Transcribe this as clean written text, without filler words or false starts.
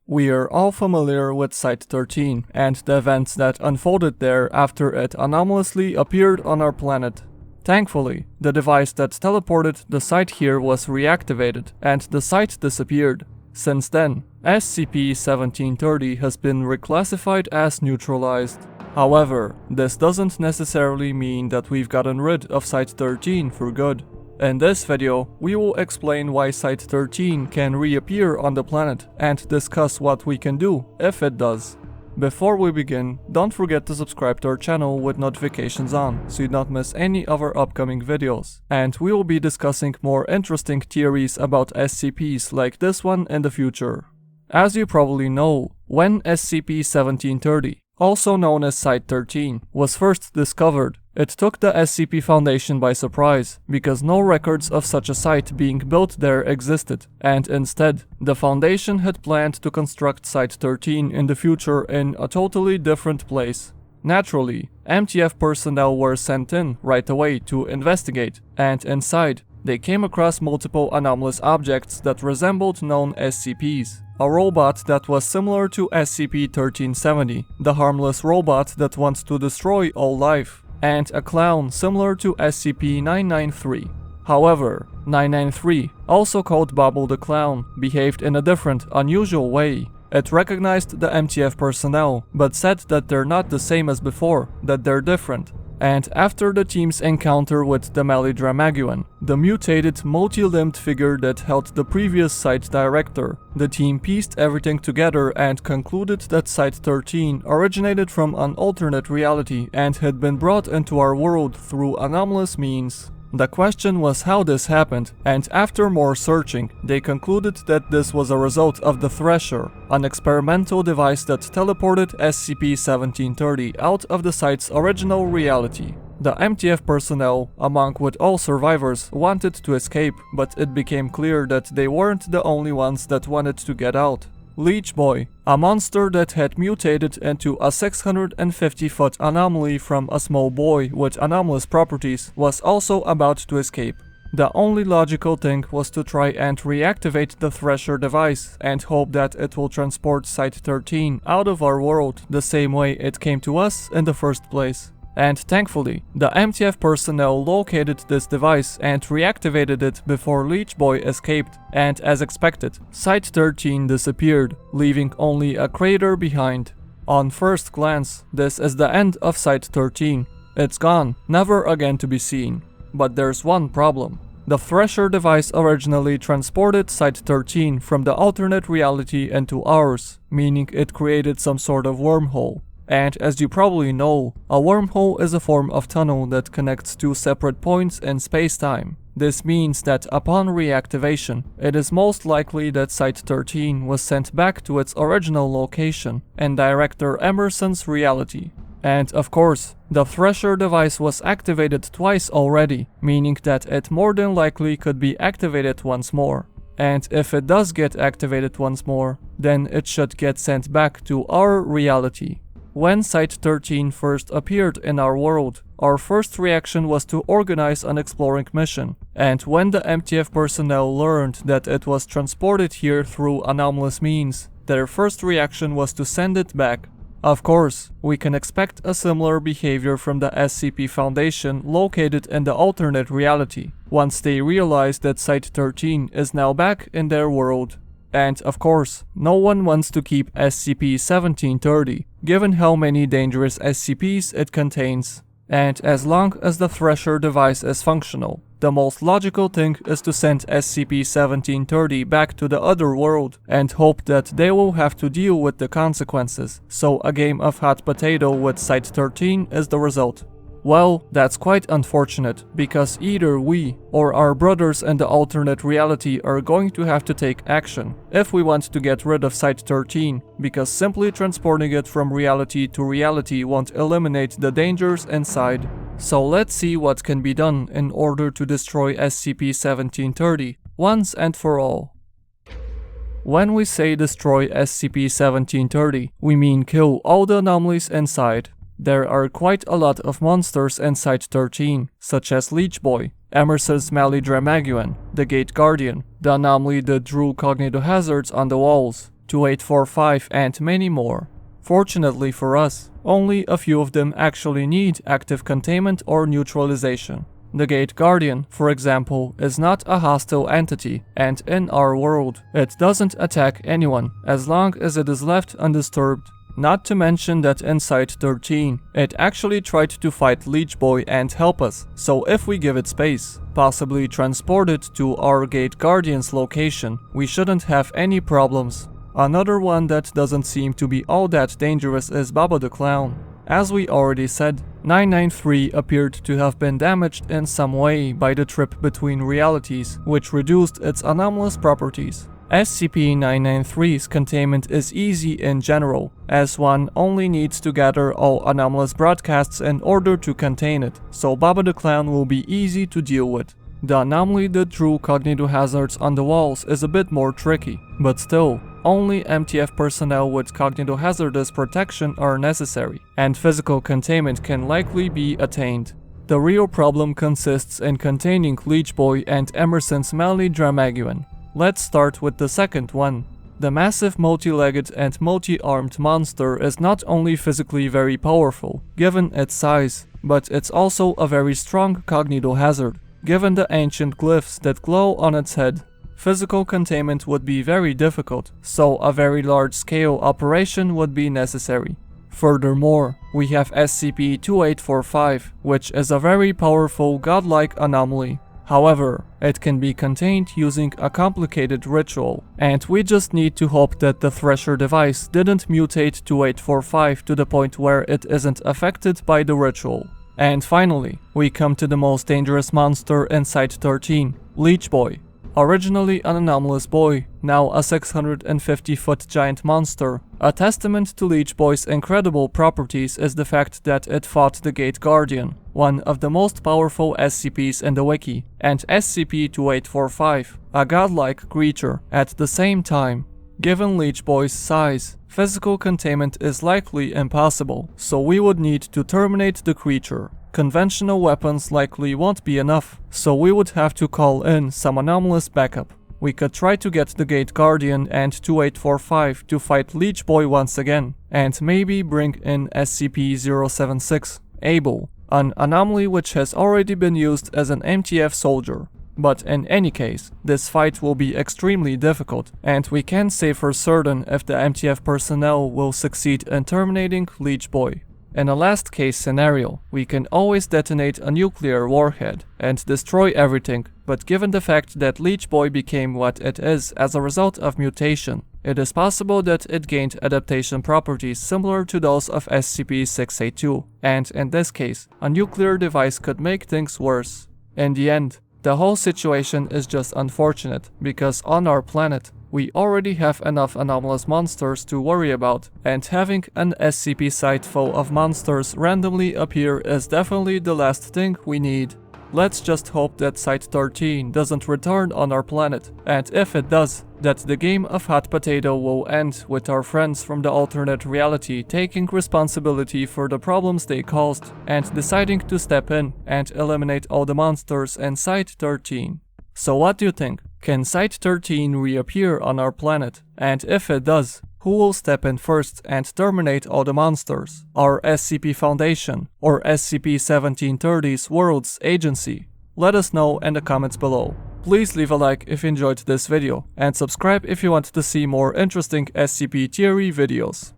We are all familiar with Site-13 and the events that unfolded there after it anomalously appeared on our planet. Thankfully, the device that teleported the site here was reactivated and the site disappeared. Since then, SCP-1730 has been reclassified as neutralized. However, this doesn't necessarily mean that we've gotten rid of Site-13 for good. In this video, we will explain why Site-13 can reappear on the planet and discuss what we can do if it does. Before we begin, don't forget to subscribe to our channel with notifications on so you don't miss any of our upcoming videos. And we will be discussing more interesting theories about SCPs like this one in the future. As you probably know, when SCP-1730, also known as Site-13, was first discovered, it took the SCP Foundation by surprise, because no records of such a site being built there existed, and instead, the Foundation had planned to construct Site-13 in the future in a totally different place. Naturally, MTF personnel were sent in right away to investigate, and inside, they came across multiple anomalous objects that resembled known SCPs. A robot that was similar to SCP-1370, the harmless robot that wants to destroy all life, and a clown similar to SCP-993. However, 993, also called Bobble the Clown, behaved in a different, unusual way. It recognized the MTF personnel, but said that they're not the same as before, that they're different. And after the team's encounter with the Maladrammaguan, the mutated, multi-limbed figure that held the previous site director, the team pieced everything together and concluded that Site-13 originated from an alternate reality and had been brought into our world through anomalous means. The question was how this happened, and after more searching, they concluded that this was a result of the Thresher, an experimental device that teleported SCP-1730 out of the site's original reality. The MTF personnel, along with all survivors, wanted to escape, but it became clear that they weren't the only ones that wanted to get out. Leech Boy, a monster that had mutated into a 650-foot anomaly from a small boy with anomalous properties, was also about to escape. The only logical thing was to try and reactivate the Thresher device and hope that it will transport Site-13 out of our world the same way it came to us in the first place. And thankfully, the MTF personnel located this device and reactivated it before Leech Boy escaped, and as expected, Site-13 disappeared, leaving only a crater behind. On first glance, this is the end of Site-13. It's gone, never again to be seen. But there's one problem. The Thresher device originally transported Site-13 from the alternate reality into ours, meaning it created some sort of wormhole. And as you probably know, a wormhole is a form of tunnel that connects two separate points in space-time. This means that upon reactivation, it is most likely that Site-13 was sent back to its original location in Director Emerson's reality. And of course, the Thresher device was activated twice already, meaning that it more than likely could be activated once more. And if it does get activated once more, then it should get sent back to our reality. When Site-13 first appeared in our world, our first reaction was to organize an exploring mission, and when the MTF personnel learned that it was transported here through anomalous means, their first reaction was to send it back. Of course, we can expect a similar behavior from the SCP Foundation located in the alternate reality, once they realize that Site-13 is now back in their world. And of course, no one wants to keep SCP-1730, given how many dangerous SCPs it contains. And as long as the Thresher device is functional, the most logical thing is to send SCP-1730 back to the other world and hope that they will have to deal with the consequences, so a game of hot potato with Site-13 is the result. Well, that's quite unfortunate, because either we or our brothers in the alternate reality are going to have to take action if we want to get rid of Site-13, because simply transporting it from reality to reality won't eliminate the dangers inside. So let's see what can be done in order to destroy SCP-1730 once and for all. When we say destroy SCP-1730, we mean kill all the anomalies inside. There are quite a lot of monsters in Site-13, such as Leech Boy, Emerson's Maladrammaguan, the Gate Guardian, the anomaly that drew cognitohazards on the walls, 2845, and many more. Fortunately for us, only a few of them actually need active containment or neutralization. The Gate Guardian, for example, is not a hostile entity, and in our world, it doesn't attack anyone as long as it is left undisturbed. Not to mention that in Site 13, it actually tried to fight Leech Boy and help us, so if we give it space, possibly transport it to our Gate Guardian's location, we shouldn't have any problems. Another one that doesn't seem to be all that dangerous is Baba the Clown. As we already said, 993 appeared to have been damaged in some way by the trip between realities, which reduced its anomalous properties. SCP-993's containment is easy in general, as one only needs to gather all anomalous broadcasts in order to contain it, so Baba the Clown will be easy to deal with. The anomaly that drew cognitohazards on the walls is a bit more tricky, but still, only MTF personnel with cognitohazardous protection are necessary, and physical containment can likely be attained. The real problem consists in containing Leech Boy and Emerson's Malidramaguan. Let's start with the second one. The massive multi-legged and multi-armed monster is not only physically very powerful, given its size, but it's also a very strong cognitohazard, given the ancient glyphs that glow on its head. Physical containment would be very difficult, so a very large-scale operation would be necessary. Furthermore, we have SCP-2845, which is a very powerful godlike anomaly. However, it can be contained using a complicated ritual, and we just need to hope that the Thresher device didn't mutate 2845 to the point where it isn't affected by the ritual. And finally, we come to the most dangerous monster in Site 13, Leech Boy. Originally an anomalous boy, now a 650-foot giant monster. A testament to Leech Boy's incredible properties is the fact that it fought the Gate Guardian, one of the most powerful SCPs in the wiki, and SCP-2845, a godlike creature, at the same time. Given Leech Boy's size, physical containment is likely impossible, so we would need to terminate the creature. Conventional weapons likely won't be enough, so we would have to call in some anomalous backup. We could try to get the Gate Guardian and 2845 to fight Leech Boy once again, and maybe bring in SCP-076, Able, an anomaly which has already been used as an MTF soldier. But in any case, this fight will be extremely difficult, and we can't say for certain if the MTF personnel will succeed in terminating Leech Boy. In a last case scenario, we can always detonate a nuclear warhead and destroy everything, but given the fact that Leech Boy became what it is as a result of mutation, it is possible that it gained adaptation properties similar to those of SCP-682, and in this case, a nuclear device could make things worse. In the end, the whole situation is just unfortunate, because on our planet, we already have enough anomalous monsters to worry about, and having an SCP site full of monsters randomly appear is definitely the last thing we need. Let's just hope that Site 13 doesn't return on our planet, and if it does, that the game of Hot Potato will end with our friends from the alternate reality taking responsibility for the problems they caused, and deciding to step in and eliminate all the monsters in Site 13. So what do you think? Can Site 13 reappear on our planet? And if it does, who will step in first and terminate all the monsters? Our SCP Foundation or SCP-1730's World's Agency? Let us know in the comments below. Please leave a like if you enjoyed this video and subscribe if you want to see more interesting SCP theory videos.